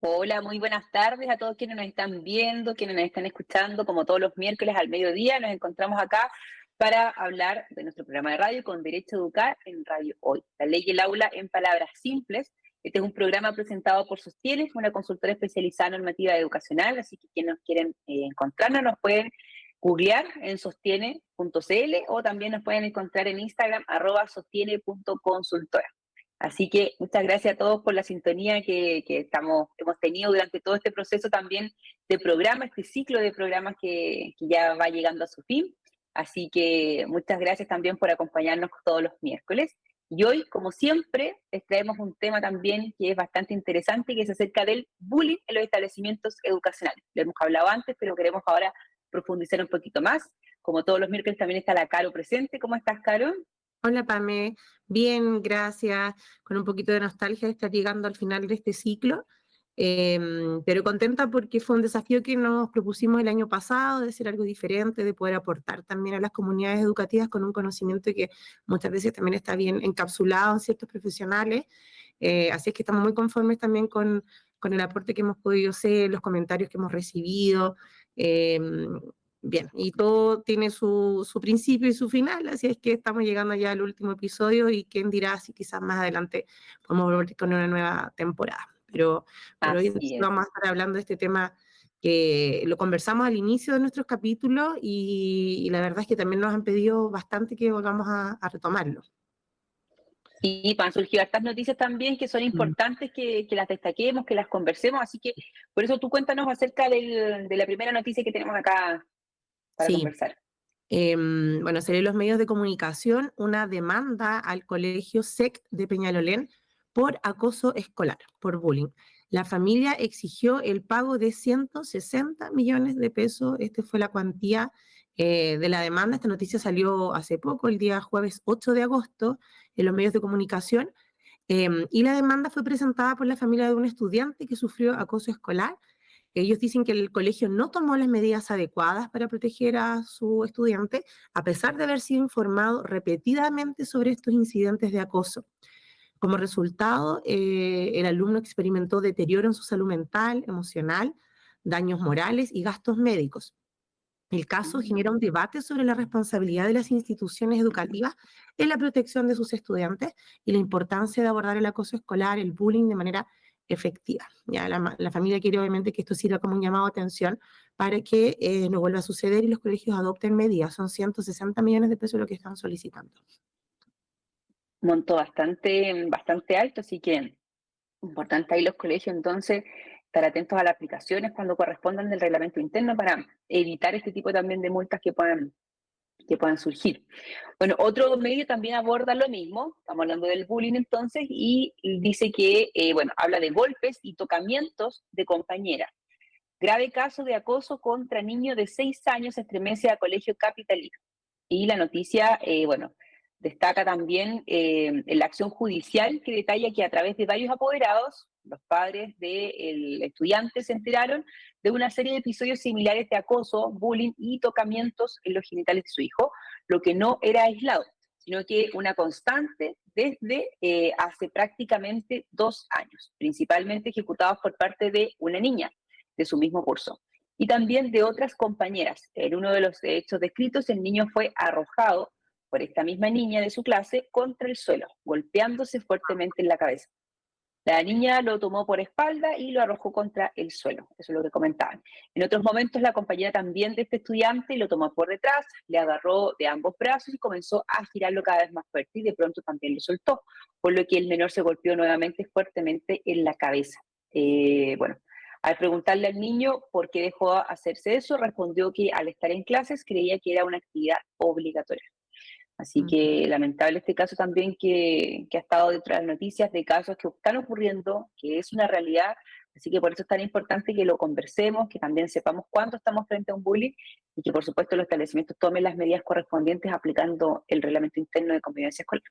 Hola, muy buenas tardes a todos quienes nos están viendo, quienes nos están escuchando, como todos los miércoles al mediodía, nos encontramos acá para hablar de nuestro programa de radio con Derecho a Educar en Radio Hoy. La ley y el aula en palabras simples. Este es un programa presentado por Sostiene, una consultora especializada en normativa educacional, así que quienes nos quieren encontrarnos nos pueden googlear en sostiene.cl o también nos pueden encontrar en Instagram @sostiene.consultora. Así que muchas gracias a todos por la sintonía que hemos tenido durante todo este proceso también de programa, este ciclo de programas que ya va llegando a su fin. Así que muchas gracias también por acompañarnos todos los miércoles. Y hoy, como siempre, les traemos un tema también que es bastante interesante, que es acerca del bullying en los establecimientos educacionales. Lo hemos hablado antes, pero queremos ahora profundizar un poquito más. Como todos los miércoles también está la Caro presente. ¿Cómo estás, Caro? Hola Pame, bien, gracias, con un poquito de nostalgia de estar llegando al final de este ciclo, pero contenta porque fue un desafío que nos propusimos el año pasado, de ser algo diferente, de poder aportar también a las comunidades educativas con un conocimiento que muchas veces también está bien encapsulado en ciertos profesionales, así es que estamos muy conformes también con el aporte que hemos podido hacer, los comentarios que hemos recibido. eh, Bien, y todo tiene su principio y su final, así es que estamos llegando ya al último episodio y quién dirá si quizás más adelante podemos volver con una nueva temporada. Pero por hoy Así es. vamos a estar hablando de este tema que lo conversamos al inicio de nuestros capítulos y la verdad es que también nos han pedido bastante que volvamos a retomarlo. Sí, han surgido estas noticias también que son Mm. importantes que las destaquemos, que las conversemos, así que por eso tú cuéntanos acerca de la primera noticia que tenemos acá para Sí, conversar. bueno, salió en los medios de comunicación una demanda al colegio SEC de Peñalolén por acoso escolar, por bullying. La familia exigió el pago de 160 millones de pesos. Esta fue la cuantía de la demanda. Esta noticia salió hace poco, el día jueves 8 de agosto, en los medios de comunicación. Y la demanda fue presentada por la familia de un estudiante que sufrió acoso escolar. Ellos dicen que el colegio no tomó las medidas adecuadas para proteger a su estudiante, a pesar de haber sido informado repetidamente sobre estos incidentes de acoso. Como resultado, el alumno experimentó deterioro en su salud mental, emocional, daños morales y gastos médicos. El caso genera un debate sobre la responsabilidad de las instituciones educativas en la protección de sus estudiantes y la importancia de abordar el acoso escolar, el bullying de manera efectiva. Ya la familia quiere obviamente que esto sirva como un llamado a atención para que no vuelva a suceder y los colegios adopten medidas. Son 160 millones de pesos lo que están solicitando. Monto bastante alto, así que importante ahí los colegios entonces estar atentos a las aplicaciones cuando correspondan del reglamento interno para evitar este tipo también de multas que puedan surgir. Bueno, otro medio también aborda lo mismo, estamos hablando del bullying entonces, y dice que, bueno, habla de golpes y tocamientos de compañera. Grave caso de acoso contra niño de 6 años estremece a colegio capitalino. Y la noticia, bueno, destaca también en la acción judicial que detalla que a través de varios apoderados, los padres del estudiante se enteraron de una serie de episodios similares de acoso, bullying y tocamientos en los genitales de su hijo, lo que no era aislado, sino que una constante desde hace prácticamente 2 años, principalmente ejecutados por parte de una niña de su mismo curso y también de otras compañeras. En uno de los hechos descritos, el niño fue arrojado por esta misma niña de su clase contra el suelo, golpeándose fuertemente en la cabeza. La niña lo tomó por espalda y lo arrojó contra el suelo, eso es lo que comentaban. En otros momentos, la compañera también de este estudiante lo tomó por detrás, le agarró de ambos brazos y comenzó a girarlo cada vez más fuerte y de pronto también lo soltó, por lo que el menor se golpeó nuevamente fuertemente en la cabeza. Bueno, al preguntarle al niño por qué dejó hacerse eso, respondió que al estar en clases creía que era una actividad obligatoria. Así Mm. que lamentable este caso también que ha estado dentro de las noticias de casos que están ocurriendo, que es una realidad. Así que por eso es tan importante que lo conversemos, que también sepamos cuándo estamos frente a un bullying y que por supuesto los establecimientos tomen las medidas correspondientes aplicando el reglamento interno de convivencia escolar.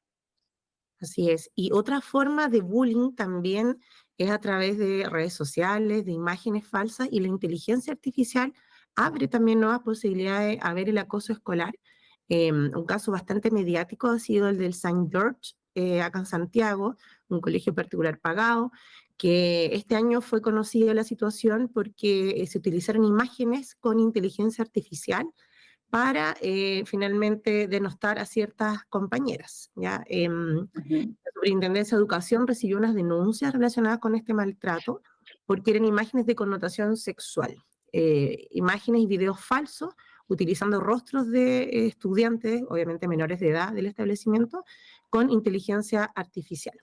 Así es. Y otra forma de bullying también es a través de redes sociales, de imágenes falsas y la inteligencia artificial abre también nuevas posibilidades a ver el acoso escolar. Un caso bastante mediático ha sido el del Saint George, acá en Santiago, un colegio particular pagado, que este año fue conocida la situación porque se utilizaron imágenes con inteligencia artificial para finalmente denostar a ciertas compañeras. ¿Ya? Ujú, La Superintendencia de Educación recibió unas denuncias relacionadas con este maltrato porque eran imágenes de connotación sexual, imágenes y videos falsos utilizando rostros de estudiantes, obviamente menores de edad del establecimiento, con inteligencia artificial.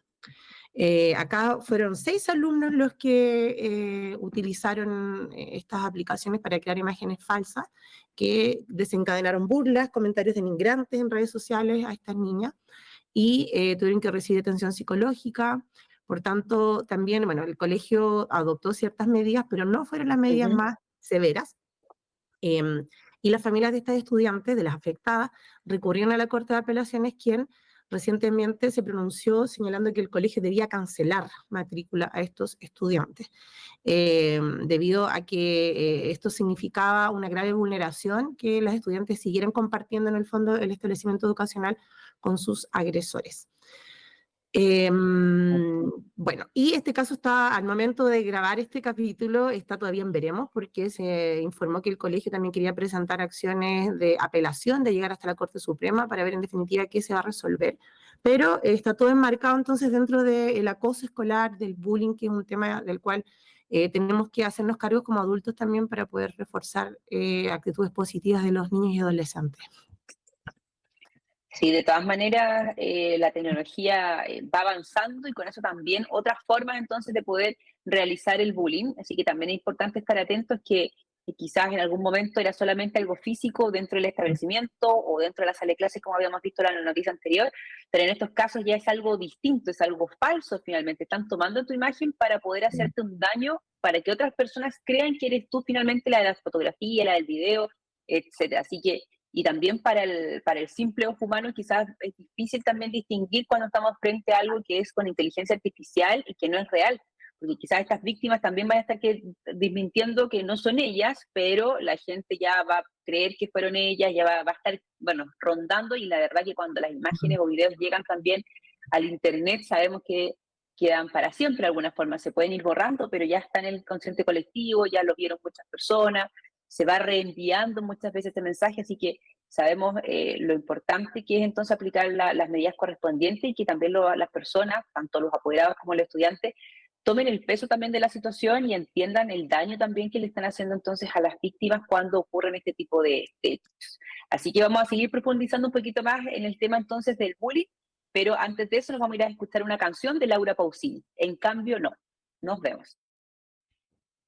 Acá fueron 6 alumnos los que utilizaron estas aplicaciones para crear imágenes falsas que desencadenaron burlas, comentarios denigrantes en redes sociales a estas niñas y tuvieron que recibir atención psicológica. Por tanto, también, bueno, el colegio adoptó ciertas medidas, pero no fueron las medidas ujú, más severas. Em, y las familias de estas estudiantes, de las afectadas, recurrieron a la Corte de Apelaciones, quien recientemente se pronunció señalando que el colegio debía cancelar matrícula a estos estudiantes, debido a que esto significaba una grave vulneración que las estudiantes siguieran compartiendo en el fondo el establecimiento educacional con sus agresores. ujú. Bueno, y este caso está, al momento de grabar este capítulo, está todavía en veremos, porque se informó que el colegio también quería presentar acciones de apelación, de llegar hasta la Corte Suprema para ver en definitiva qué se va a resolver. Pero está todo enmarcado entonces dentro del acoso escolar, del bullying, que es un tema del cual tenemos que hacernos cargos como adultos también para poder reforzar actitudes positivas de los niños y adolescentes. Sí, de todas maneras, la tecnología va avanzando y con eso también otras formas entonces de poder realizar el bullying. Así que también es importante estar atentos que quizás en algún momento era solamente algo físico dentro del establecimiento o dentro de la sala de clases, como habíamos visto en la noticia anterior, pero en estos casos ya es algo distinto, es algo falso finalmente. Están tomando tu imagen para poder hacerte un daño, para que otras personas crean que eres tú finalmente la de la fotografía, la del video, etcétera. Así que y también para el simple ojo humano quizás es difícil también distinguir cuando estamos frente a algo que es con inteligencia artificial y que no es real, porque quizás estas víctimas también van a estar desmintiendo que no son ellas, pero la gente ya va a creer que fueron ellas, ya va a estar, bueno, rondando y la verdad que cuando las imágenes o videos llegan también al internet sabemos que quedan para siempre de alguna forma, se pueden ir borrando, pero ya está en el consciente colectivo, ya lo vieron muchas personas, se va reenviando muchas veces este mensaje, así que sabemos lo importante que es entonces aplicar las medidas correspondientes y que también las personas, tanto los apoderados como los estudiantes, tomen el peso también de la situación y entiendan el daño también que le están haciendo entonces a las víctimas cuando ocurren este tipo de hechos. Así que vamos a seguir profundizando un poquito más en el tema entonces del bullying, pero antes de eso nos vamos a ir a escuchar una canción de Laura Pausini. En cambio, no. Nos vemos.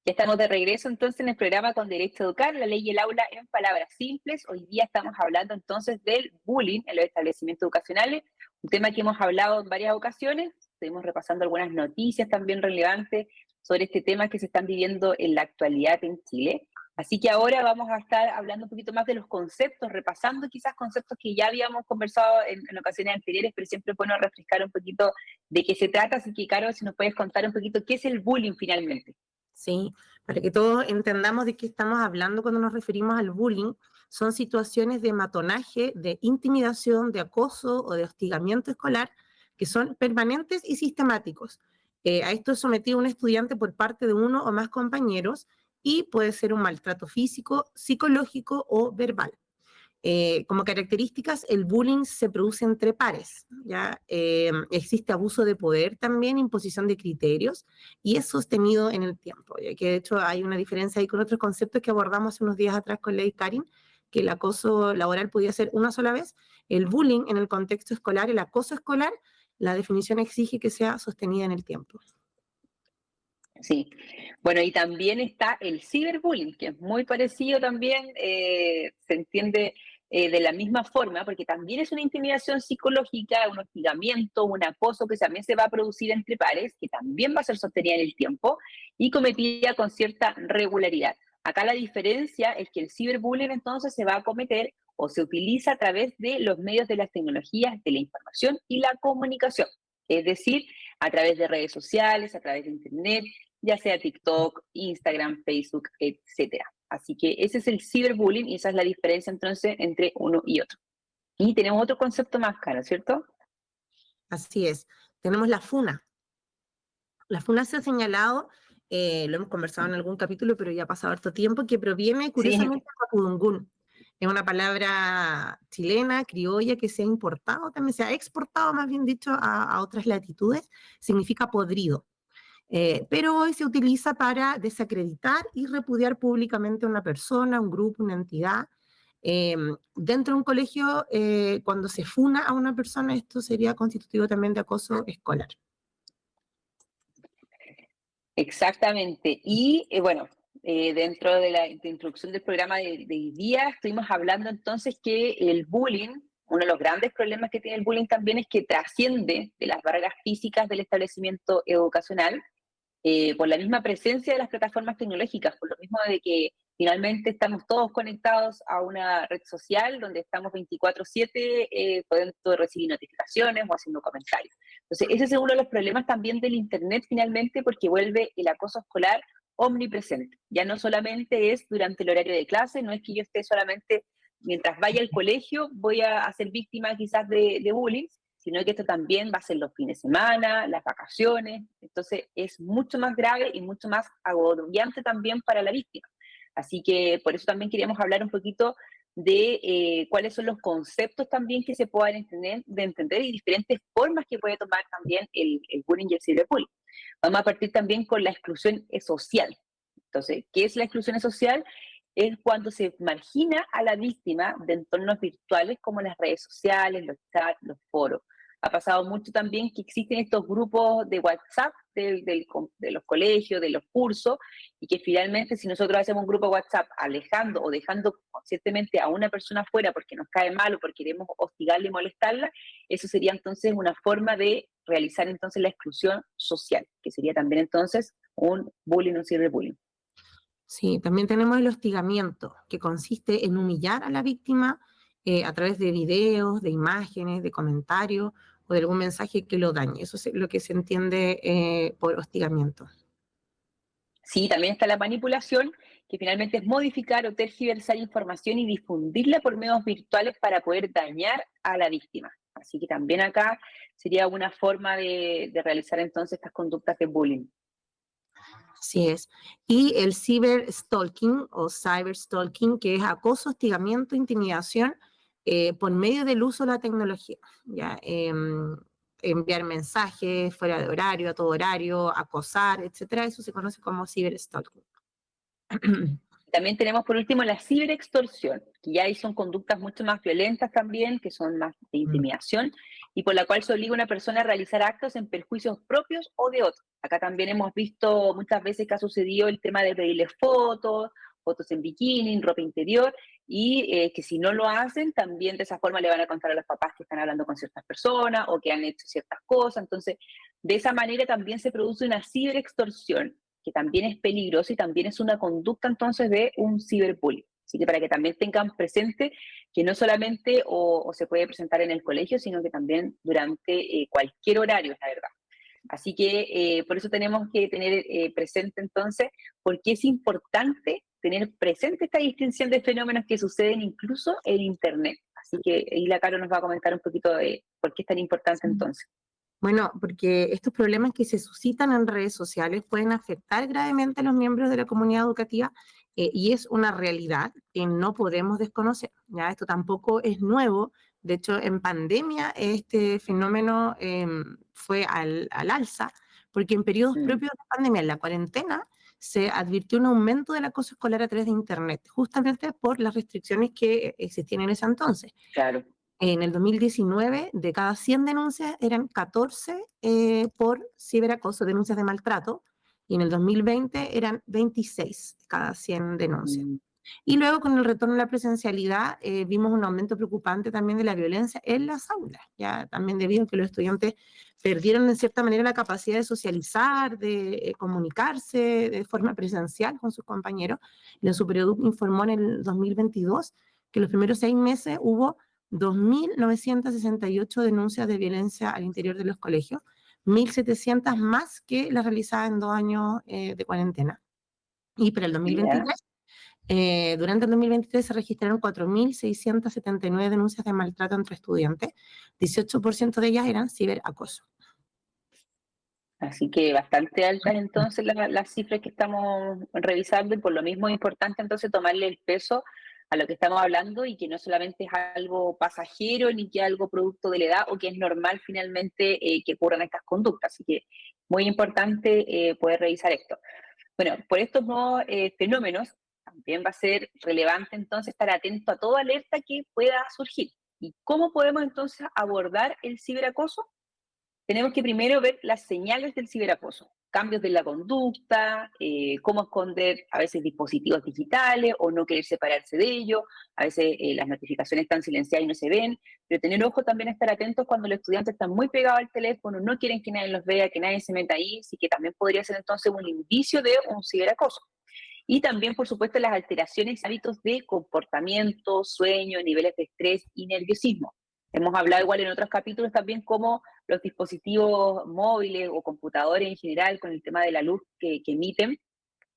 Ya estamos de regreso entonces en el programa con Derecho a Educar, la ley y el aula en palabras simples. Hoy día estamos hablando entonces del bullying en los establecimientos educacionales, un tema que hemos hablado en varias ocasiones. Estuvimos repasando algunas noticias también relevantes sobre este tema que se están viviendo en la actualidad en Chile. Así que ahora vamos a estar hablando un poquito más de los conceptos, repasando quizás conceptos que ya habíamos conversado en ocasiones anteriores, pero siempre es bueno refrescar un poquito de qué se trata. Así que, Caro, si nos puedes contar un poquito qué es el bullying finalmente. Sí, para que todos entendamos de qué estamos hablando cuando nos referimos al bullying, son situaciones de matonaje, de intimidación, de acoso o de hostigamiento escolar que son permanentes y sistemáticos. A esto es sometido un estudiante por parte de uno o más compañeros y puede ser un maltrato físico, psicológico o verbal. Como características, el bullying se produce entre pares, ¿ya? Existe abuso de poder también, imposición de criterios, y es sostenido en el tiempo, ya que de hecho hay una diferencia ahí con otros conceptos que abordamos hace unos días atrás con Ley Karin, que el acoso laboral podía ser una sola vez, el bullying en el contexto escolar, el acoso escolar, la definición exige que sea sostenida en el tiempo. Sí, bueno, y también está el ciberbullying, que es muy parecido también, se entiende de la misma forma, porque también es una intimidación psicológica, un hostigamiento, un acoso que también se va a producir entre pares, que también va a ser sostenida en el tiempo y cometida con cierta regularidad. Acá la diferencia es que el ciberbullying entonces se va a cometer o se utiliza a través de los medios de las tecnologías de la información y la comunicación, es decir, a través de redes sociales, a través de Internet, ya sea TikTok, Instagram, Facebook, etcétera. Así que ese es el ciberbullying y esa es la diferencia entonces entre uno y otro. Y tenemos otro concepto más caro, ¿cierto? Así es. Tenemos la FUNA. La FUNASE ha señalado, lo hemos conversado en algún capítulo, pero ya ha pasado harto tiempo, que proviene Sí, curiosamente de Mapudungún. Es una palabra chilena, criolla, que se ha importado, también se ha exportado, más bien dicho, a otras latitudes. Significa podrido. Pero hoy se utiliza para desacreditar y repudiar públicamente a una persona, un grupo, una entidad. Eh, Dentro de un colegio, cuando se funa a una persona, esto sería constitutivo también de acoso escolar. exactamente. Y bueno, dentro de la introducción del programa de hoy día, estuvimos hablando entonces que el bullying, uno de los grandes problemas que tiene el bullying también es que trasciende de las barreras físicas del establecimiento educacional por la misma presencia de las plataformas tecnológicas, por lo mismo de que finalmente estamos todos conectados a una red social donde estamos 24/7 podemos recibir notificaciones o haciendo comentarios. Entonces, ese es uno de los problemas también del Internet finalmente porque vuelve el acoso escolar omnipresente. Ya no solamente es durante el horario de clase, no es que yo esté solamente mientras vaya al colegio voy a ser víctima quizás de bullying, sino que esto también va a ser los fines de semana, las vacaciones, entonces es mucho más grave y mucho más agobiante también para la víctima. Así que por eso también queríamos hablar un poquito de cuáles son los conceptos también que se puedan entender y diferentes formas que puede tomar también el bullying y el ciberbullying. Vamos a partir también con la exclusión social. Entonces, ¿qué es la exclusión social? Es cuando se margina a la víctima de entornos virtuales como las redes sociales, los chats, los foros. Ha pasado mucho también que existen estos grupos de WhatsApp de los colegios, de los cursos, y que finalmente si nosotros hacemos un grupo de WhatsApp alejando o dejando conscientemente a una persona fuera porque nos cae mal o porque queremos hostigarla y molestarla, eso sería entonces una forma de realizar entonces la exclusión social, que sería también entonces un bullying o ciberbullying. Sí, también tenemos el hostigamiento, que consiste en humillar a la víctima a través de videos, de imágenes, de comentarios o de algún mensaje que lo dañe. Eso es lo que se entiende por hostigamiento. Sí, también está la manipulación, que finalmente es modificar o tergiversar información y difundirla por medios virtuales para poder dañar a la víctima. Así que también acá sería una forma de realizar entonces estas conductas de bullying. Así es. Y el ciberstalking o cyberstalking, que es acoso, hostigamiento, intimidación por medio del uso de la tecnología. ¿Ya? Enviar mensajes fuera de horario, a todo horario, acosar, etcétera. Eso se conoce como ciberstalking. También tenemos por último la ciberextorsión, que ya ahí son conductas mucho más violentas también, que son más de intimidación, y por la cual se obliga a una persona a realizar actos en perjuicios propios o de otros. Acá también hemos visto muchas veces que ha sucedido el tema de pedirle fotos, fotos en bikini, en ropa interior, y que si no lo hacen, también de esa forma le van a contar a los papás que están hablando con ciertas personas o que han hecho ciertas cosas. Entonces, de esa manera también se produce una ciberextorsión que también es peligroso y también es una conducta entonces de un ciberbullying. Así que para que también tengan presente que no solamente o se puede presentar en el colegio, sino que también durante cualquier horario, es la verdad. Así que por eso tenemos que tener presente entonces por qué es importante tener presente esta distinción de fenómenos que suceden incluso en Internet. Así que ahí la Caro nos va a comentar un poquito de por qué es tan importante Sí. entonces. Bueno, porque estos problemas que se suscitan en redes sociales pueden afectar gravemente a los miembros de la comunidad educativa y es una realidad que no podemos desconocer. ¿Ya? Esto tampoco es nuevo. De hecho, en pandemia este fenómeno fue al alza, porque en periodos Mm, propios de pandemia, en la cuarentena, se advirtió un aumento del acoso escolar a través de Internet, justamente por las restricciones que existían en ese entonces. claro. En el 2019, de cada 100 denuncias, eran 14 por ciberacoso, denuncias de maltrato, y en el 2020 eran 26 de cada 100 denuncias. Mm, Y luego, con el retorno a la presencialidad, vimos un aumento preocupante también de la violencia en las aulas, ya también debido a que los estudiantes perdieron en cierta manera la capacidad de socializar, de comunicarse de forma presencial con sus compañeros. La Supereduc informó en el 2022 que los primeros 6 meses hubo 2.968 denuncias de violencia al interior de los colegios, 1.700 más que las realizadas en 2 años de cuarentena. Y para el ya. 2023, durante el 2023 se registraron 4.679 denuncias de maltrato entre estudiantes, 18% de ellas eran ciberacoso. Así que bastante altas entonces las cifras que estamos revisando y por lo mismo es importante entonces tomarle el peso a lo que estamos hablando y que no solamente es algo pasajero ni que es algo producto de la edad o que es normal finalmente que ocurran estas conductas. Así que muy importante poder revisar esto. Bueno, por estos nuevos fenómenos también va a ser relevante entonces estar atento a toda alerta que pueda surgir. ¿Y cómo podemos entonces abordar el ciberacoso? Tenemos que primero ver las señales del ciberacoso, cambios de la conducta, cómo esconder a veces dispositivos digitales o no querer separarse de ellos, a veces las notificaciones están silenciadas y no se ven, pero tener ojo también a estar atentos cuando los estudiantes están muy pegados al teléfono, no quieren que nadie los vea, que nadie se meta ahí, así que también podría ser entonces un indicio de un ciberacoso. Y también, por supuesto, las alteraciones y hábitos de comportamiento, sueño, niveles de estrés y nerviosismo. Hemos hablado igual en otros capítulos también cómo los dispositivos móviles o computadores en general, con el tema de la luz que emiten,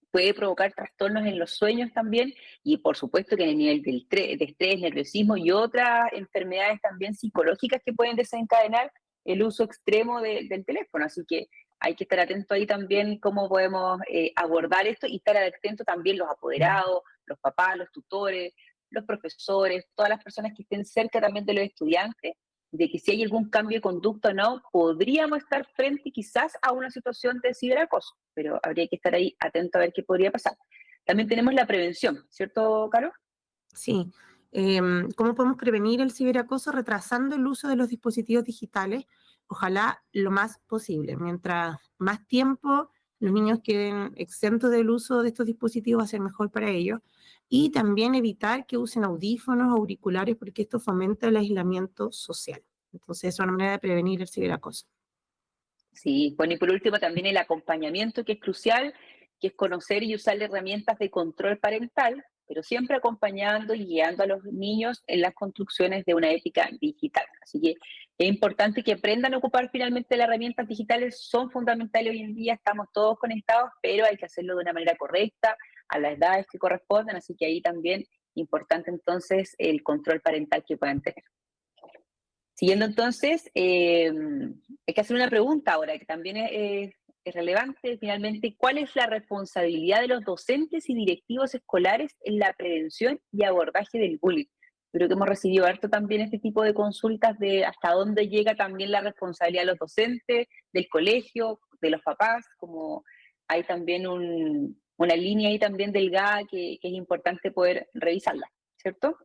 puede provocar trastornos en los sueños también y por supuesto que en el nivel de estrés, nerviosismo y otras enfermedades también psicológicas que pueden desencadenar el uso extremo del teléfono. Así que hay que estar atento ahí también cómo podemos abordar esto y estar atento también los apoderados, los papás, los tutores, los profesores, todas las personas que estén cerca también de los estudiantes, de que si hay algún cambio de conducta o no, podríamos estar frente quizás a una situación de ciberacoso, pero habría que estar ahí atento a ver qué podría pasar. También tenemos la prevención, ¿cierto, Caro? Sí. ¿Cómo podemos prevenir el ciberacoso? Retrasando el uso de los dispositivos digitales, ojalá lo más posible. Mientras más tiempo los niños queden exentos del uso de estos dispositivos, va a ser mejor para ellos. Y también evitar que usen audífonos o auriculares, porque esto fomenta el aislamiento social. Entonces, es una manera de prevenir el ciberacoso. Sí, bueno, y por último también el acompañamiento que es crucial, que es conocer y usar herramientas de control parental, pero siempre acompañando y guiando a los niños en las construcciones de una ética digital. Así que es importante que aprendan a ocupar finalmente las herramientas digitales, son fundamentales hoy en día, estamos todos conectados, pero hay que hacerlo de una manera correcta, a las edades que correspondan, así que ahí también importante entonces el control parental que puedan tener. Siguiendo entonces, hay que hacer una pregunta ahora que también es relevante finalmente. ¿Cuál es la responsabilidad de los docentes y directivos escolares en la prevención y abordaje del bullying? Creo que hemos recibido harto también este tipo de consultas de hasta dónde llega también la responsabilidad de los docentes, del colegio, de los papás, como hay también una línea ahí también delgada que es importante poder revisarla, ¿cierto?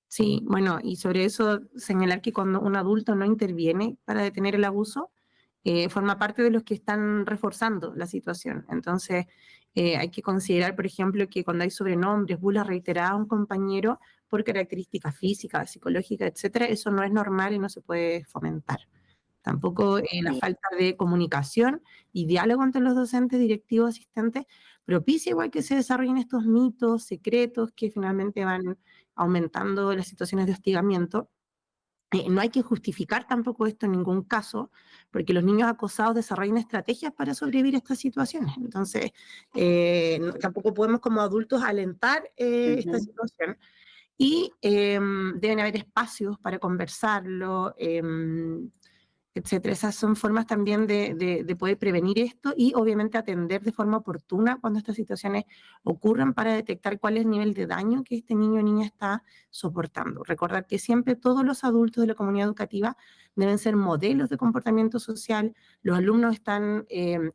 Sí, bueno, y sobre eso señalar que cuando un adulto no interviene para detener el abuso, forma parte de los que están reforzando la situación. Entonces, hay que considerar, por ejemplo, que cuando hay sobrenombres, burlas reiteradas a un compañero por características físicas, psicológicas, etcétera, eso no es normal y no se puede fomentar. Tampoco la Sí, falta de comunicación y diálogo entre los docentes, directivos, asistentes, propicia igual que se desarrollen estos mitos, secretos que finalmente van aumentando las situaciones de hostigamiento. No hay que justificar tampoco esto en ningún caso, porque los niños acosados desarrollan estrategias para sobrevivir a estas situaciones. Entonces, tampoco podemos como adultos alentar esta ujú, situación y deben haber espacios para conversarlo, etcétera. Esas son formas también de poder prevenir esto y obviamente atender de forma oportuna cuando estas situaciones ocurran para detectar cuál es el nivel de daño que este niño o niña está soportando. Recordar que siempre todos los adultos de la comunidad educativa deben ser modelos de comportamiento social, los alumnos están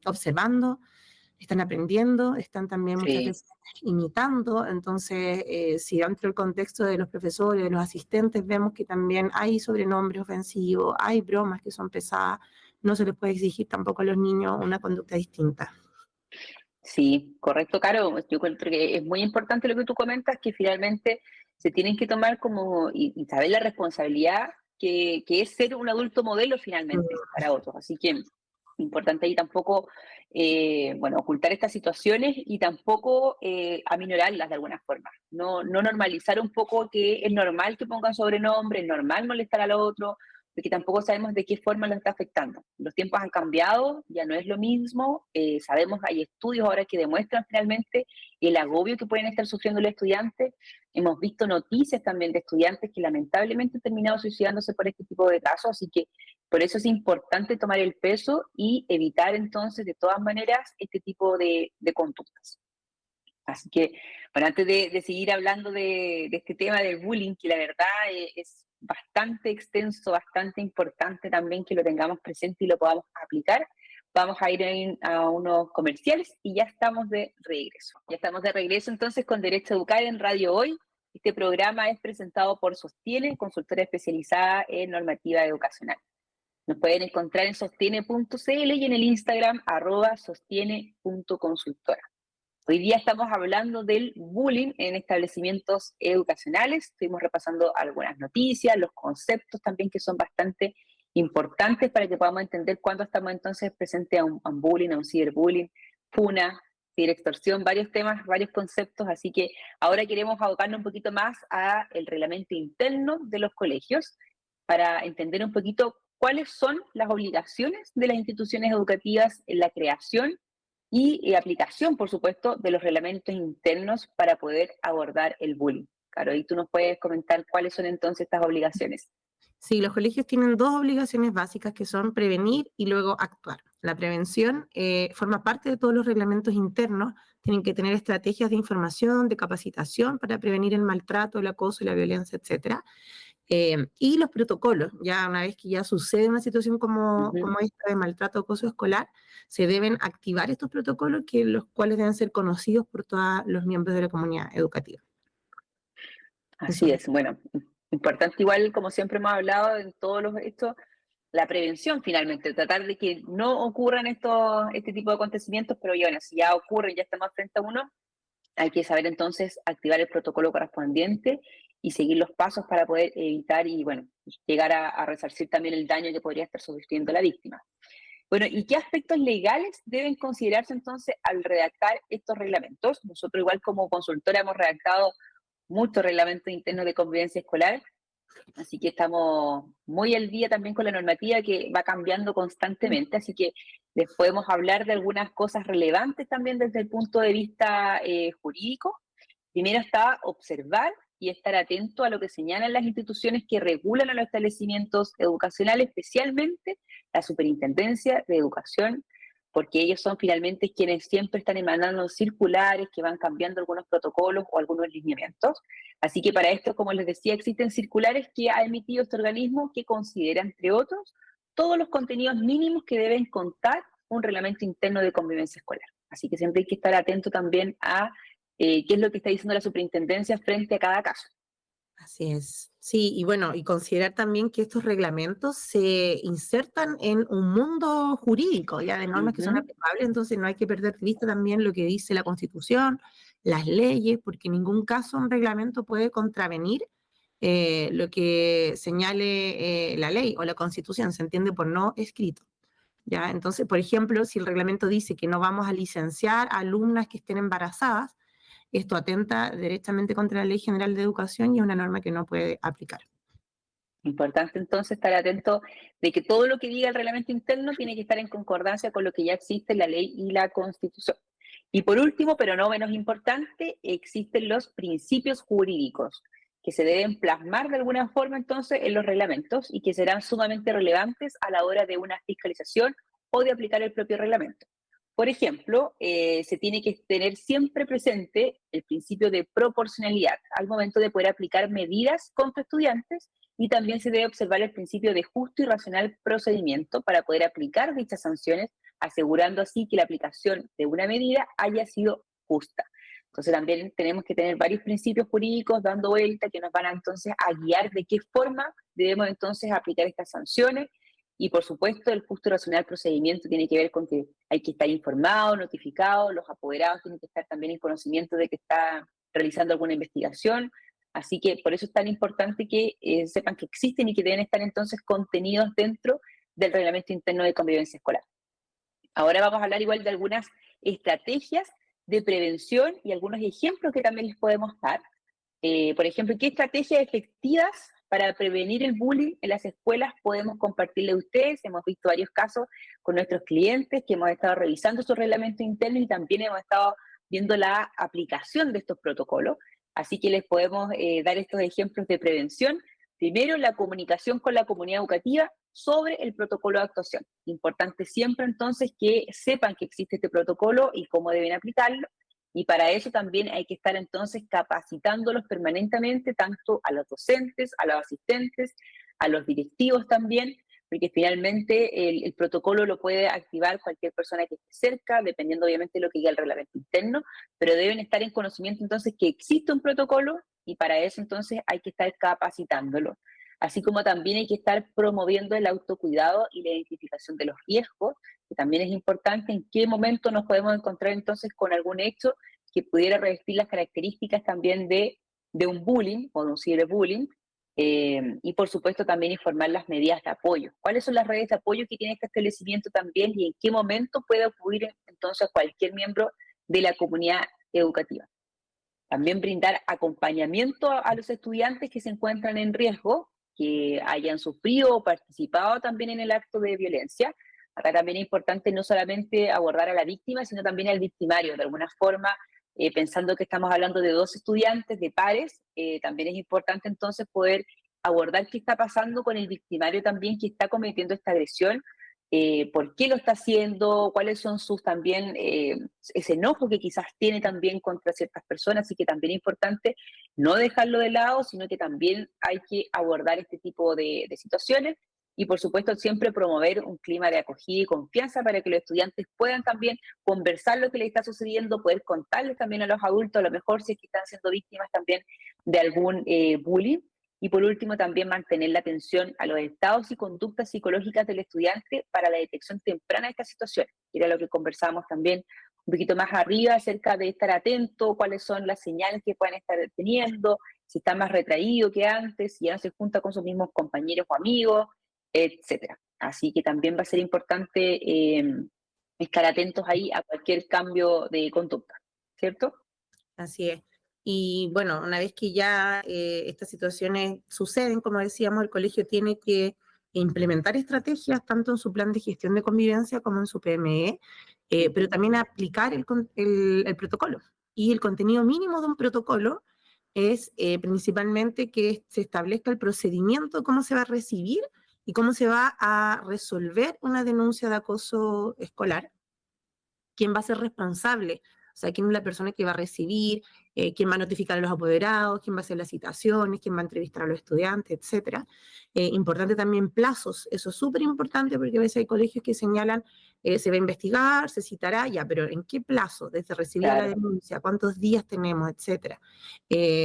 observando, están aprendiendo, están también muchas sí. veces imitando, entonces si dentro del contexto de los profesores, de los asistentes, vemos que también hay sobrenombres ofensivos, hay bromas que son pesadas, no se les puede exigir tampoco a los niños una conducta distinta. Sí, correcto, Caro. Yo creo que es muy importante lo que tú comentas, que finalmente se tienen que tomar como y saber la responsabilidad que es ser un adulto modelo finalmente para otros. Así que importante ahí tampoco, bueno, ocultar estas situaciones y tampoco aminorarlas de alguna forma. No, no normalizar un poco que es normal que pongan sobrenombre, es normal molestar al otro, porque tampoco sabemos de qué forma lo está afectando. Los tiempos han cambiado, ya no es lo mismo, sabemos, hay estudios ahora que demuestran finalmente el agobio que pueden estar sufriendo los estudiantes, hemos visto noticias también de estudiantes que lamentablemente han terminado suicidándose por este tipo de casos, así que Por eso es importante tomar el peso y evitar entonces de todas maneras este tipo de conductas. Así que, bueno, antes de seguir hablando de este tema del bullying, que la verdad es bastante extenso, bastante importante también que lo tengamos presente y lo podamos aplicar, vamos a ir a unos comerciales y ya estamos de regreso. Ya estamos de regreso entonces con Derecho a Educar en Radio Hoy. Este programa es presentado por Sostiene, consultora especializada en normativa educacional. Nos pueden encontrar en sostiene.cl y en el Instagram @sostiene.consultora. Hoy día estamos hablando del bullying en establecimientos educacionales. Estuvimos repasando algunas noticias, los conceptos también que son bastante importantes para que podamos entender cuándo estamos entonces presentes a un bullying, a un ciberbullying, funa, ciberextorsión, varios temas, varios conceptos. Así que ahora queremos abocarnos un poquito más a el reglamento interno de los colegios para entender un poquito cuáles son las obligaciones de las instituciones educativas en la creación y aplicación, por supuesto, de los reglamentos internos para poder abordar el bullying. Claro, y tú nos puedes comentar cuáles son entonces estas obligaciones. Sí, los colegios tienen dos obligaciones básicas que son prevenir y luego actuar. La prevención forma parte de todos los reglamentos internos, tienen que tener estrategias de información, de capacitación para prevenir el maltrato, el acoso, la violencia, etcétera. Y los protocolos, ya una vez que ya sucede una situación como esta de maltrato o acoso escolar, se deben activar estos protocolos, los cuales deben ser conocidos por todos los miembros de la comunidad educativa. Así Eso. es, bueno, importante igual, como siempre hemos hablado en todos estos, la prevención finalmente, tratar de que no ocurran este tipo de acontecimientos, pero ya, bueno, si ya ocurren, ya estamos frente a uno, hay que saber entonces activar el protocolo correspondiente y seguir los pasos para poder evitar y, bueno, llegar a resarcir también el daño que podría estar sufriendo la víctima. Bueno, ¿y qué aspectos legales deben considerarse entonces al redactar estos reglamentos? Nosotros igual como consultora hemos redactado muchos reglamentos internos de convivencia escolar, así que estamos muy al día también con la normativa que va cambiando constantemente, así que les podemos hablar de algunas cosas relevantes también desde el punto de vista jurídico. Primero está observar y estar atento a lo que señalan las instituciones que regulan a los establecimientos educacionales, especialmente la Superintendencia de Educación, porque ellos son finalmente quienes siempre están emanando circulares que van cambiando algunos protocolos o algunos lineamientos. Así que para esto, como les decía, existen circulares que ha emitido este organismo que considera, entre otros, todos los contenidos mínimos que deben contar un reglamento interno de convivencia escolar. Así que siempre hay que estar atento también a qué es lo que está diciendo la superintendencia frente a cada caso. Así es. Sí, y bueno, y considerar también que estos reglamentos se insertan en un mundo jurídico, ya de normas que son Ujú. aplicables, entonces no hay que perder de vista también lo que dice la Constitución, las leyes, porque en ningún caso un reglamento puede contravenir lo que señale la ley o la Constitución, se entiende por no escrito. ¿Ya? Entonces, por ejemplo, si el reglamento dice que no vamos a licenciar a alumnas que estén embarazadas, esto atenta directamente contra la Ley General de Educación y es una norma que no puede aplicar. Importante entonces estar atento de que todo lo que diga el reglamento interno tiene que estar en concordancia con lo que ya existe en la ley y la Constitución. Y por último, pero no menos importante, existen los principios jurídicos que se deben plasmar de alguna forma entonces en los reglamentos y que serán sumamente relevantes a la hora de una fiscalización o de aplicar el propio reglamento. Por ejemplo, se tiene que tener siempre presente el principio de proporcionalidad al momento de poder aplicar medidas contra estudiantes y también se debe observar el principio de justo y racional procedimiento para poder aplicar dichas sanciones, asegurando así que la aplicación de una medida haya sido justa. Entonces también tenemos que tener varios principios jurídicos dando vuelta que nos van a, entonces a guiar de qué forma debemos entonces aplicar estas sanciones. Y por supuesto, el justo y racional procedimiento tiene que ver con que hay que estar informado, notificado, los apoderados tienen que estar también en conocimiento de que está realizando alguna investigación. Así que por eso es tan importante que sepan que existen y que deben estar entonces contenidos dentro del reglamento interno de convivencia escolar. Ahora vamos a hablar igual de algunas estrategias de prevención y algunos ejemplos que también les podemos dar. Por ejemplo, ¿qué estrategias efectivas para prevenir el bullying en las escuelas podemos compartirle a ustedes? Hemos visto varios casos con nuestros clientes que hemos estado revisando su reglamento interno y también hemos estado viendo la aplicación de estos protocolos. Así que les podemos dar estos ejemplos de prevención Primero, la comunicación con la comunidad educativa sobre el protocolo de actuación. Importante siempre entonces que sepan que existe este protocolo y cómo deben aplicarlo. Y para eso también hay que estar entonces capacitándolos permanentemente, tanto a los docentes, a los asistentes, a los directivos también, porque finalmente el protocolo lo puede activar cualquier persona que esté cerca, dependiendo obviamente de lo que diga el reglamento interno, pero deben estar en conocimiento entonces que existe un protocolo y para eso entonces hay que estar capacitándolo. Así como también hay que estar promoviendo el autocuidado y la identificación de los riesgos, que también es importante en qué momento nos podemos encontrar entonces con algún hecho que pudiera revestir las características también de un bullying o de un ciberbullying. Y por supuesto también informar las medidas de apoyo. ¿Cuáles son las redes de apoyo que tiene este establecimiento también y en qué momento puede acudir entonces cualquier miembro de la comunidad educativa? También brindar acompañamiento a los estudiantes que se encuentran en riesgo, que hayan sufrido o participado también en el acto de violencia. Acá también es importante no solamente abordar a la víctima, sino también al victimario. De alguna forma, pensando que estamos hablando de dos estudiantes, de pares, también es importante entonces poder abordar qué está pasando con el victimario también que está cometiendo esta agresión, por qué lo está haciendo, cuáles son sus también, ese enojo que quizás tiene también contra ciertas personas, así que también es importante no dejarlo de lado, sino que también hay que abordar este tipo de situaciones y por supuesto siempre promover un clima de acogida y confianza para que los estudiantes puedan también conversar lo que les está sucediendo, poder contarles también a los adultos, a lo mejor si es que están siendo víctimas también de algún bullying. Y por último, también mantener la atención a los estados y conductas psicológicas del estudiante para la detección temprana de estas situaciones. Era lo que conversábamos también un poquito más arriba acerca de estar atento, cuáles son las señales que pueden estar teniendo, si está más retraído que antes, si ya no se junta con sus mismos compañeros o amigos, etcétera. Así que también va a ser importante estar atentos ahí a cualquier cambio de conducta, ¿cierto? Así es. Y bueno, una vez que ya estas situaciones suceden, como decíamos, el colegio tiene que implementar estrategias tanto en su plan de gestión de convivencia como en su PME, pero también aplicar el protocolo. Y el contenido mínimo de un protocolo es principalmente que se establezca el procedimiento, cómo se va a recibir y cómo se va a resolver una denuncia de acoso escolar, quién va a ser responsable, o sea, quién es la persona que va a recibir, quién va a notificar a los apoderados, quién va a hacer las citaciones, quién va a entrevistar a los estudiantes, etcétera. Importante también plazos, eso es súper importante porque a veces hay colegios que señalan, se va a investigar, se citará, ya, pero ¿en qué plazo? Desde recibida la Claro. denuncia, cuántos días tenemos, etcétera.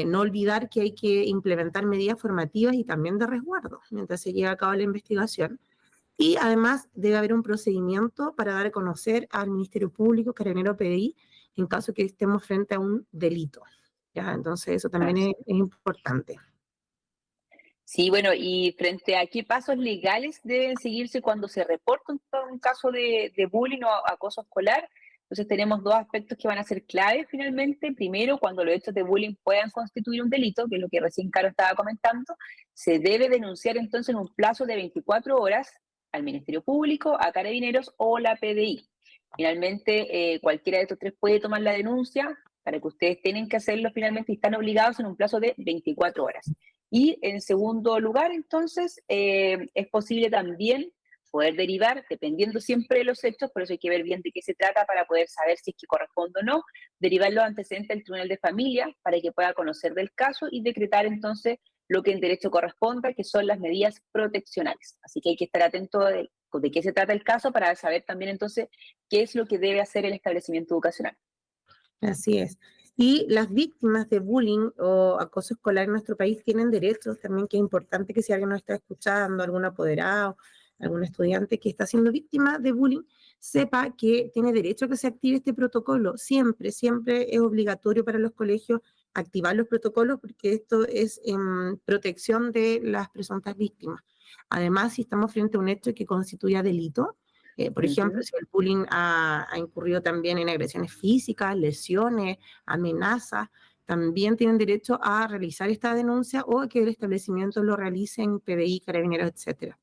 No olvidar que hay que implementar medidas formativas y también de resguardo mientras se lleva a cabo la investigación. Y además debe haber un procedimiento para dar a conocer al Ministerio Público, Carabinero, PDI, en caso que estemos frente a un delito. ¿Ya? Entonces eso también es importante. Sí, bueno, y frente a qué pasos legales deben seguirse cuando se reporta un caso de bullying o acoso escolar, entonces tenemos dos aspectos que van a ser claves finalmente. Primero, cuando los hechos de bullying puedan constituir un delito, que es lo que recién Caro estaba comentando, se debe denunciar entonces en un plazo de 24 horas al Ministerio Público, a Carabineros o la PDI. Finalmente, cualquiera de estos tres puede tomar la denuncia para que ustedes tienen que hacerlo finalmente y están obligados en un plazo de 24 horas. Y en segundo lugar, entonces, es posible también poder derivar, dependiendo siempre de los hechos, por eso hay que ver bien de qué se trata para poder saber si es que corresponde o no, derivar los antecedentes al Tribunal de Familia para que pueda conocer del caso y decretar entonces lo que en derecho corresponda, que son las medidas proteccionales. Así que hay que estar atento de qué se trata el caso para saber también entonces qué es lo que debe hacer el establecimiento educacional. Así es. Y las víctimas de bullying o acoso escolar en nuestro país tienen derechos también, que es importante que si alguien nos está escuchando, algún apoderado, algún estudiante que está siendo víctima de bullying, sepa que tiene derecho a que se active este protocolo. Siempre, siempre es obligatorio para los colegios activar los protocolos porque esto es en protección de las presuntas víctimas. Además, si estamos frente a un hecho que constituya delito, por ejemplo, Ujú. si el bullying ha incurrido también en agresiones físicas, lesiones, amenazas, también tienen derecho a realizar esta denuncia o a que el establecimiento lo realice en PDI, Carabineros, etcétera.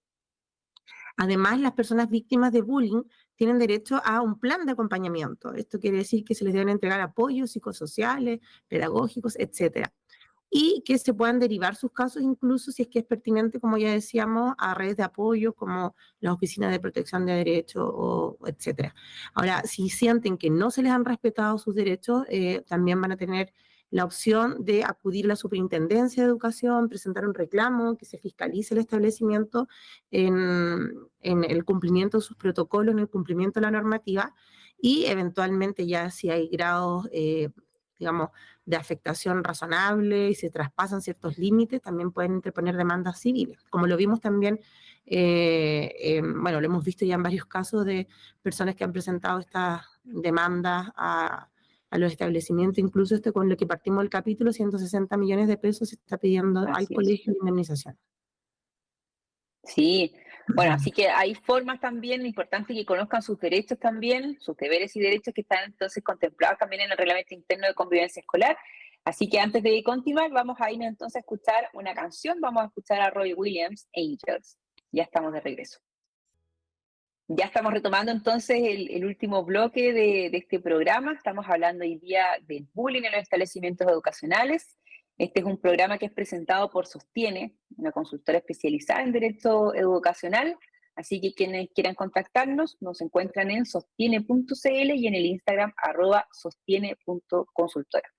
Además, las personas víctimas de bullying tienen derecho a un plan de acompañamiento. Esto quiere decir que se les deben entregar apoyos psicosociales, pedagógicos, etcétera. y que se puedan derivar sus casos, incluso si es que es pertinente, como ya decíamos, a redes de apoyo como las oficinas de protección de derechos, etcétera. Ahora, si sienten que no se les han respetado sus derechos, también van a tener la opción de acudir a la Superintendencia de Educación, presentar un reclamo, que se fiscalice el establecimiento en el cumplimiento de sus protocolos, en el cumplimiento de la normativa, y eventualmente ya si hay grados, digamos, de afectación razonable y se traspasan ciertos límites, también pueden interponer demandas civiles, como lo vimos también, bueno, lo hemos visto ya en varios casos de personas que han presentado estas demandas a los establecimientos, incluso con lo que partimos del capítulo, 160 millones de pesos se está pidiendo al Así es. colegio de indemnización. Sí, bueno, así que hay formas también, importante que conozcan sus derechos también, sus deberes y derechos que están entonces contemplados también en el Reglamento Interno de Convivencia Escolar. Así que antes de continuar, vamos a ir entonces a escuchar una canción, vamos a escuchar a Roy Williams, Angels. Ya estamos de regreso. Ya estamos retomando entonces el último bloque de este programa. Estamos hablando hoy día del bullying en los establecimientos educacionales. Este es un programa que es presentado por Sostiene, una consultora especializada en derecho educacional. Así que quienes quieran contactarnos nos encuentran en sostiene.cl y en el Instagram @sostiene.consultora.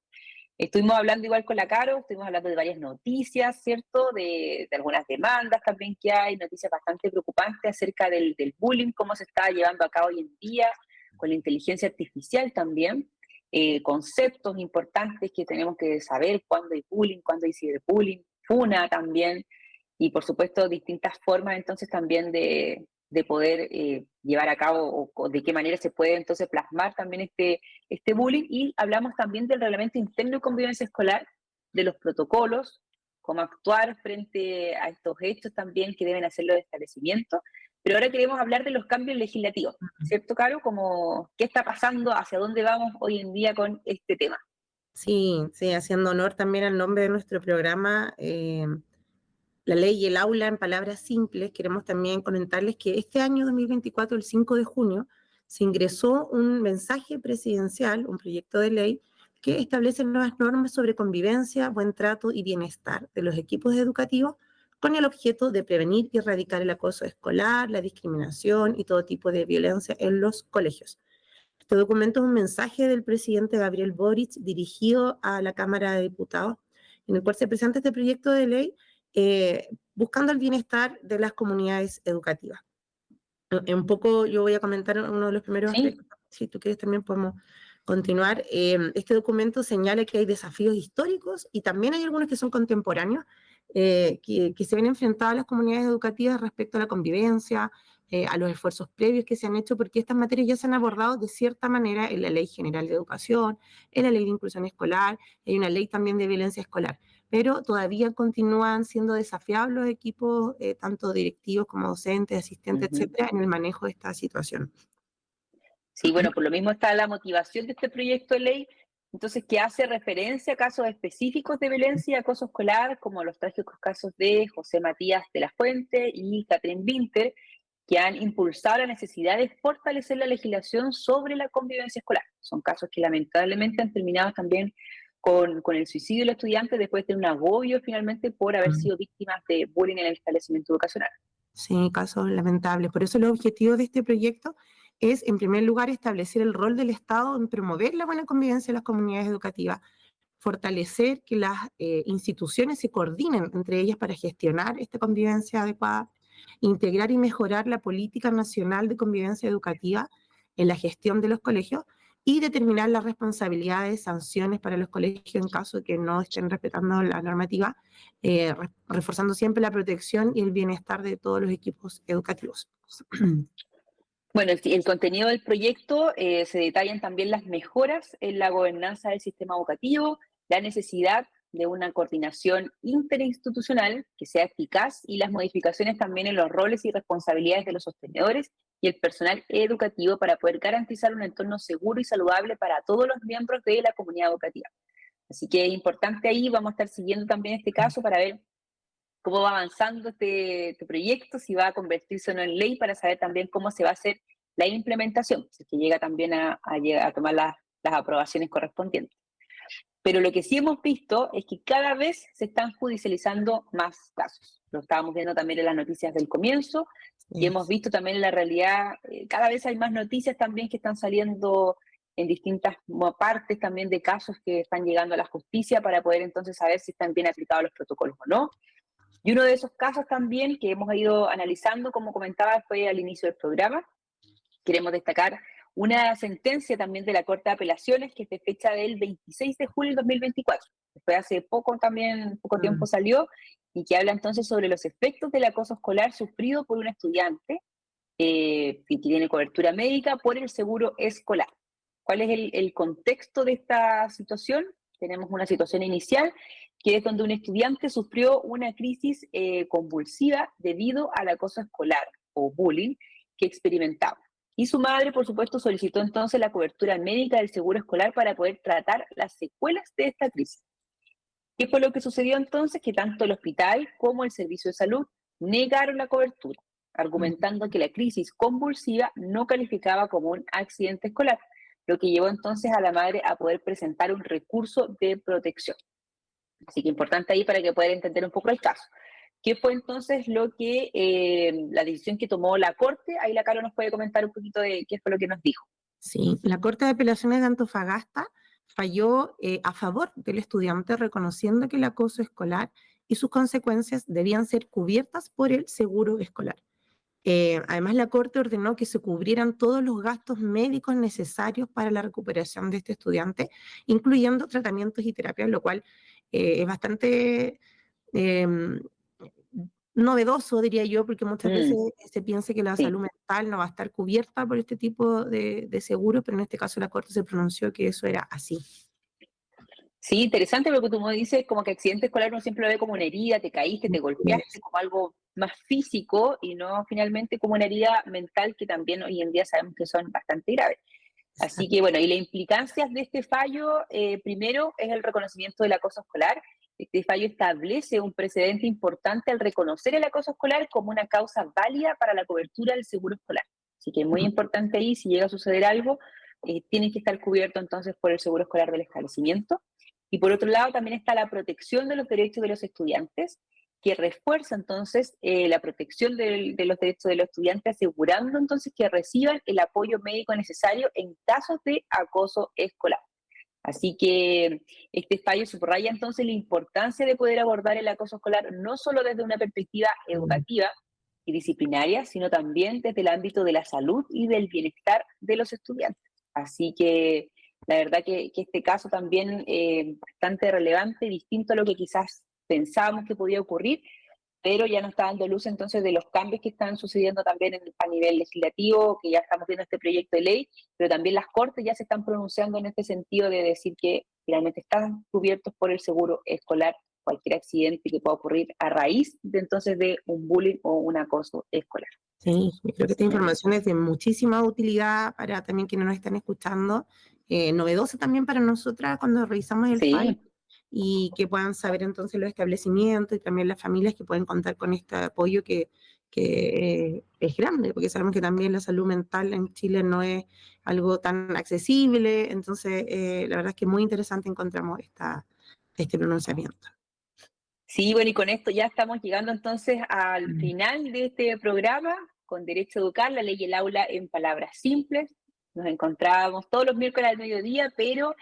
Estuvimos hablando igual con la Caro, estuvimos hablando de varias noticias, ¿cierto? De algunas demandas también que hay, noticias bastante preocupantes acerca del bullying, cómo se está llevando a cabo hoy en día, con la inteligencia artificial también, conceptos importantes que tenemos que saber, cuándo hay bullying, cuándo hay ciberbullying, FUNA también, y por supuesto distintas formas entonces también de poder llevar a cabo o de qué manera se puede entonces plasmar también este bullying, y hablamos también del reglamento interno de convivencia escolar, de los protocolos, cómo actuar frente a estos hechos también que deben hacer los establecimientos, pero ahora queremos hablar de los cambios legislativos, ¿cierto, Caro? Como, ¿qué está pasando? ¿Hacia dónde vamos hoy en día con este tema? Sí, sí, haciendo honor también al nombre de nuestro programa, La Ley y el Aula en palabras simples, queremos también comentarles que este año 2024, el 5 de junio, se ingresó un mensaje presidencial, un proyecto de ley, que establece nuevas normas sobre convivencia, buen trato y bienestar de los equipos educativos, con el objeto de prevenir y erradicar el acoso escolar, la discriminación y todo tipo de violencia en los colegios. Este documento es un mensaje del presidente Gabriel Boric dirigido a la Cámara de Diputados, en el cual se presenta este proyecto de ley buscando el bienestar de las comunidades educativas. Un poco yo voy a comentar uno de los primeros Sí. aspectos, si tú quieres también podemos continuar. Este documento señala que hay desafíos históricos y también hay algunos que son contemporáneos, que se ven enfrentadas a las comunidades educativas respecto a la convivencia, a los esfuerzos previos que se han hecho, porque estas materias ya se han abordado de cierta manera en la Ley General de Educación, en la Ley de Inclusión Escolar, hay una ley también de violencia escolar, pero todavía continúan siendo desafiados los equipos, tanto directivos como docentes, asistentes, Ujú. etcétera, en el manejo de esta situación. Sí, bueno, por lo mismo está la motivación de este proyecto de ley, entonces que hace referencia a casos específicos de violencia y acoso escolar, como los trágicos casos de José Matías de la Fuente y Catherine Winter, que han impulsado la necesidad de fortalecer la legislación sobre la convivencia escolar. Son casos que lamentablemente han terminado también con el suicidio del estudiante después de un agobio finalmente por haber sido víctimas de bullying en el establecimiento educacional. Sí, casos lamentables. Por eso el objetivo de este proyecto es, en primer lugar, establecer el rol del Estado en promover la buena convivencia en las comunidades educativas, fortalecer que las instituciones se coordinen entre ellas para gestionar esta convivencia adecuada, integrar y mejorar la política nacional de convivencia educativa en la gestión de los colegios y determinar las responsabilidades, sanciones para los colegios en caso de que no estén respetando la normativa, reforzando siempre la protección y el bienestar de todos los equipos educativos. Bueno, el contenido del proyecto se detallan también las mejoras en la gobernanza del sistema educativo, la necesidad de una coordinación interinstitucional que sea eficaz y las modificaciones también en los roles y responsabilidades de los sostenedores y el personal educativo para poder garantizar un entorno seguro y saludable para todos los miembros de la comunidad educativa. Así que es importante ahí, vamos a estar siguiendo también este caso para ver cómo va avanzando este proyecto, si va a convertirse o no en ley, para saber también cómo se va a hacer la implementación, si es que llega también a tomar las aprobaciones correspondientes. Pero lo que sí hemos visto es que cada vez se están judicializando más casos. Lo estábamos viendo también en las noticias del comienzo y hemos Es- visto también en la realidad, cada vez hay más noticias también que están saliendo en distintas partes también de casos que están llegando a la justicia para poder entonces saber si están bien aplicados los protocolos o no. Y uno de esos casos también que hemos ido analizando, como comentaba, fue al inicio del programa. Queremos destacar una sentencia también de la Corte de Apelaciones que es de fecha del 26 de julio del 2024. Después hace poco también, poco tiempo mm, salió, y que habla entonces sobre los efectos del acoso escolar sufrido por un estudiante que tiene cobertura médica por el seguro escolar. ¿Cuál es el contexto de esta situación? Tenemos una situación inicial que es donde un estudiante sufrió una crisis convulsiva debido al acoso escolar o bullying que experimentaba. Y su madre, por supuesto, solicitó entonces la cobertura médica del seguro escolar para poder tratar las secuelas de esta crisis. ¿Qué fue lo que sucedió entonces? Que tanto el hospital como el servicio de salud negaron la cobertura, mm. argumentando que la crisis convulsiva no calificaba como un accidente escolar, lo que llevó entonces a la madre a poder presentar un recurso de protección. Así que importante ahí para que puedan entender un poco el caso. ¿Qué fue entonces lo que, la decisión que tomó la Corte? Ahí la Caro nos puede comentar un poquito de qué fue lo que nos dijo. Sí, la Corte de Apelaciones de Antofagasta falló a favor del estudiante reconociendo que el acoso escolar y sus consecuencias debían ser cubiertas por el seguro escolar. Además, la Corte ordenó que se cubrieran todos los gastos médicos necesarios para la recuperación de este estudiante, incluyendo tratamientos y terapias, lo cual es bastante eh, novedoso, diría yo, porque muchas veces Mm, se piensa que la salud sí. mental no va a estar cubierta por este tipo de seguro, pero en este caso la Corte se pronunció que eso era así. Sí, interesante lo que tú me dices, como que accidente escolar uno siempre lo ve como una herida, te caíste, te golpeaste, como algo más físico y no finalmente como una herida mental que también hoy en día sabemos que son bastante graves. Así Exacto. que bueno, y las implicancias de este fallo, primero es el reconocimiento del acoso escolar. Este fallo establece un precedente importante al reconocer el acoso escolar como una causa válida para la cobertura del seguro escolar. Así que es muy importante ahí, si llega a suceder algo, tiene que estar cubierto entonces por el seguro escolar del establecimiento. Y por otro lado también está la protección de los derechos de los estudiantes, que refuerza entonces la protección de los derechos de los estudiantes, asegurando entonces que reciban el apoyo médico necesario en casos de acoso escolar. Así que este fallo subraya entonces la importancia de poder abordar el acoso escolar no solo desde una perspectiva educativa y disciplinaria, sino también desde el ámbito de la salud y del bienestar de los estudiantes. Así que la verdad que este caso también es bastante relevante, distinto a lo que quizás pensábamos que podía ocurrir, pero ya nos está dando luz entonces de los cambios que están sucediendo también a nivel legislativo, que ya estamos viendo este proyecto de ley, pero también las cortes ya se están pronunciando en este sentido de decir que finalmente están cubiertos por el seguro escolar cualquier accidente que pueda ocurrir a raíz de entonces de un bullying o un acoso escolar. Sí, yo creo que esta Así que, información es de muchísima utilidad para también quienes nos están escuchando, novedosa también para nosotras cuando revisamos el file sí, y que puedan saber entonces los establecimientos y también las familias que pueden contar con este apoyo que es grande, porque sabemos que también la salud mental en Chile no es algo tan accesible, entonces la verdad es que muy interesante encontramos este pronunciamiento. sí, bueno, y con esto ya estamos llegando entonces al Mm. final de este programa con Derecho a Educar, la ley y el aula en palabras simples. Nos encontrábamos todos los miércoles al mediodía, pero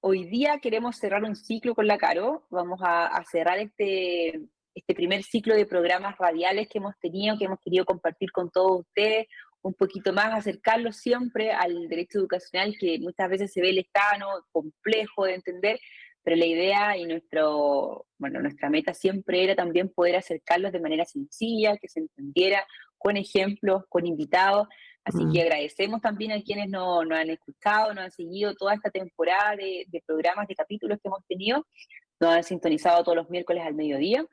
hoy día queremos cerrar un ciclo con la Caro. Vamos a cerrar este primer ciclo de programas radiales que hemos tenido, que hemos querido compartir con todos ustedes, un poquito más, acercarlos siempre al derecho educacional, que muchas veces se ve lejano, complejo de entender, pero la idea y nuestra meta siempre era también poder acercarlos de manera sencilla, que se entendiera, con ejemplos, con invitados. Así que Mm. agradecemos también a quienes nos han escuchado, nos han seguido toda esta temporada de programas, de capítulos que hemos tenido, nos han sintonizado todos los miércoles al mediodía.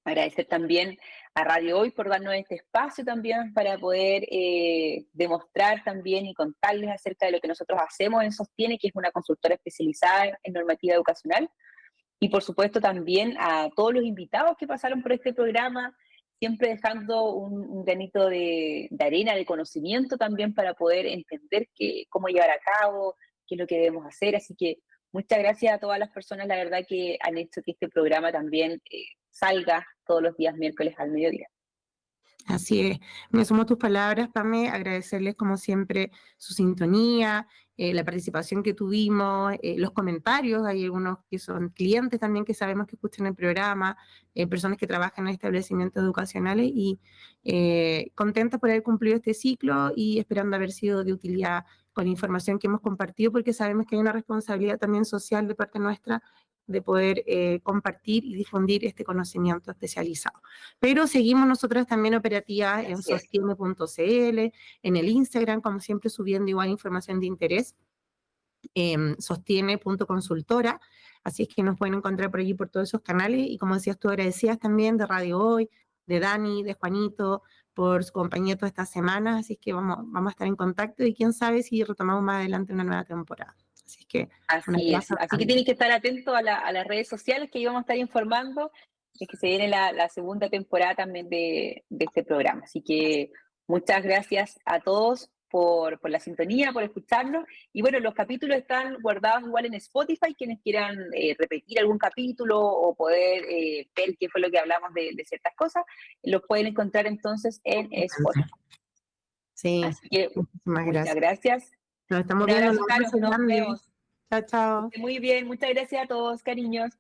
Agradecer también a Radio Hoy por darnos este espacio también para poder demostrar también y contarles acerca de lo que nosotros hacemos en Sostiene, que es una consultora especializada en normativa educacional. Y por supuesto también a todos los invitados que pasaron por este programa, siempre dejando un granito de arena, de conocimiento también para poder entender cómo llevar a cabo, qué es lo que debemos hacer. Así que muchas gracias a todas las personas, la verdad, que han hecho que este programa también salga todos los días miércoles al mediodía. Así es. Me sumo a tus palabras, Pame, agradecerles como siempre su sintonía, la participación que tuvimos, los comentarios. Hay algunos que son clientes también que sabemos que escuchan el programa, personas que trabajan en establecimientos educacionales y contentas por haber cumplido este ciclo y esperando haber sido de utilidad con la información que hemos compartido, porque sabemos que hay una responsabilidad también social de parte nuestra de poder compartir y difundir este conocimiento especializado. Pero seguimos nosotras también operativas en Así es. sostiene.cl, en el Instagram, como siempre, subiendo igual información de interés, sostiene.consultora, así es que nos pueden encontrar por allí por todos esos canales, y como decías tú, agradecidas también de Radio Hoy, de Dani, de Juanito, por su compañía toda esta semana, así es que vamos a estar en contacto y quién sabe si retomamos más adelante una nueva temporada. Así es que un Así es. abrazo Así que grande. tienen que estar atentos a las redes sociales que íbamos a estar informando. Es que se viene la segunda temporada también de este programa. Así que muchas gracias a todos por la sintonía, por escucharnos. Y bueno, los capítulos están guardados igual en Spotify. Quienes quieran repetir algún capítulo o poder ver qué fue lo que hablamos de ciertas cosas, los pueden encontrar entonces en Spotify. Sí, Así que muchísimas muchas gracias. gracias. Nos estamos Un viendo, un abrazo, Caro. abrazo Nos grande. vemos. Chao, chao. Muy bien. Muchas gracias a todos, cariños.